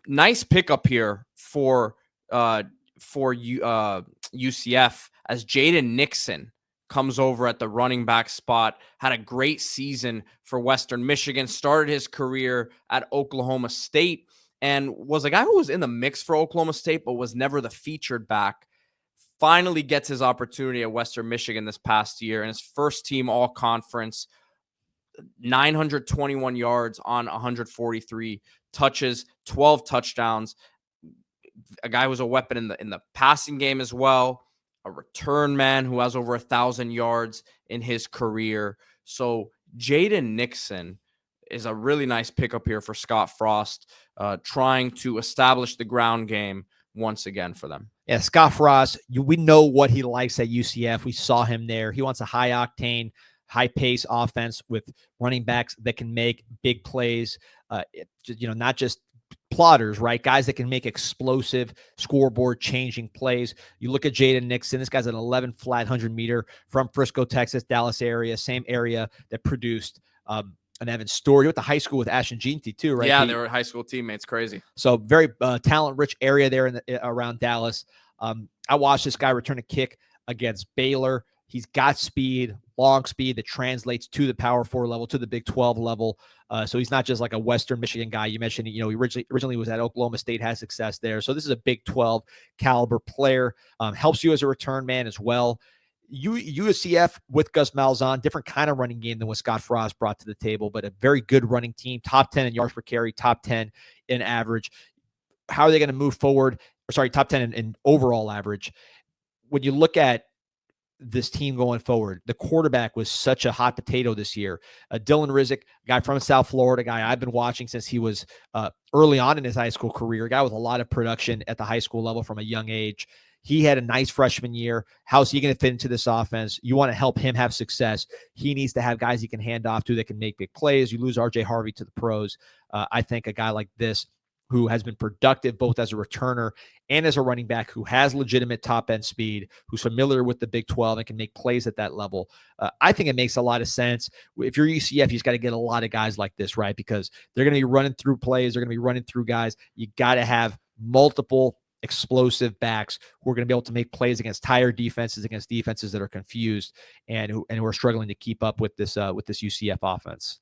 nice pickup here for UCF as Jaden Nixon comes over at the running back spot. Had a great season for Western Michigan, started his career at Oklahoma State, and was a guy who was in the mix for Oklahoma State, but was never the featured back. Finally gets his opportunity at Western Michigan this past year, and his first team all conference, 921 yards on 143 touches, 12 touchdowns. A guy who's a weapon in the passing game as well. A return man who has over 1,000 yards in his career. So Jaden Nixon is a really nice pickup here for Scott Frost, trying to establish the ground game once again for them. Yeah, Scott Frost, we know what he likes at UCF. We saw him there. He wants a high-octane, high-pace offense with running backs that can make big plays, not just plotters, right? Guys that can make explosive scoreboard-changing plays. You look at Jaden Nixon. This guy's an 11 flat 100-meter from Frisco, Texas, Dallas area, same area that produced an Evan Story. Went to high school with Ashton Jeanty too, right? Yeah, they were high school teammates. Crazy. So very talent-rich area there around Dallas. I watched this guy return a kick against Baylor. He's got speed, long speed that translates to the Power 4 level, to the Big 12 level. So he's not just like a Western Michigan guy. You mentioned, he originally was at Oklahoma State, has success there. So this is a Big 12 caliber player. Helps you as a return man as well. UCF with Gus Malzahn, different kind of running game than what Scott Frost brought to the table, but a very good running team, top 10 in yards per carry, top 10 in average. How are they going to move forward? Top 10 in overall average. When you look at this team going forward, the quarterback was such a hot potato this year. Dylan Rizek, a guy from South Florida, a guy I've been watching since he was early on in his high school career, a guy with a lot of production at the high school level from a young age. He had a nice freshman year. How's he going to fit into this offense? You want to help him have success. He needs to have guys he can hand off to that can make big plays. You lose RJ Harvey to the pros. I think a guy like this, who has been productive both as a returner and as a running back, who has legitimate top-end speed, who's familiar with the Big 12 and can make plays at that level. I think it makes a lot of sense. If you're UCF, you just got to get a lot of guys like this, right? Because they're going to be running through plays. They're going to be running through guys. You got to have multiple explosive backs who are going to be able to make plays against tired defenses, against defenses that are confused and who are struggling to keep up with this UCF offense.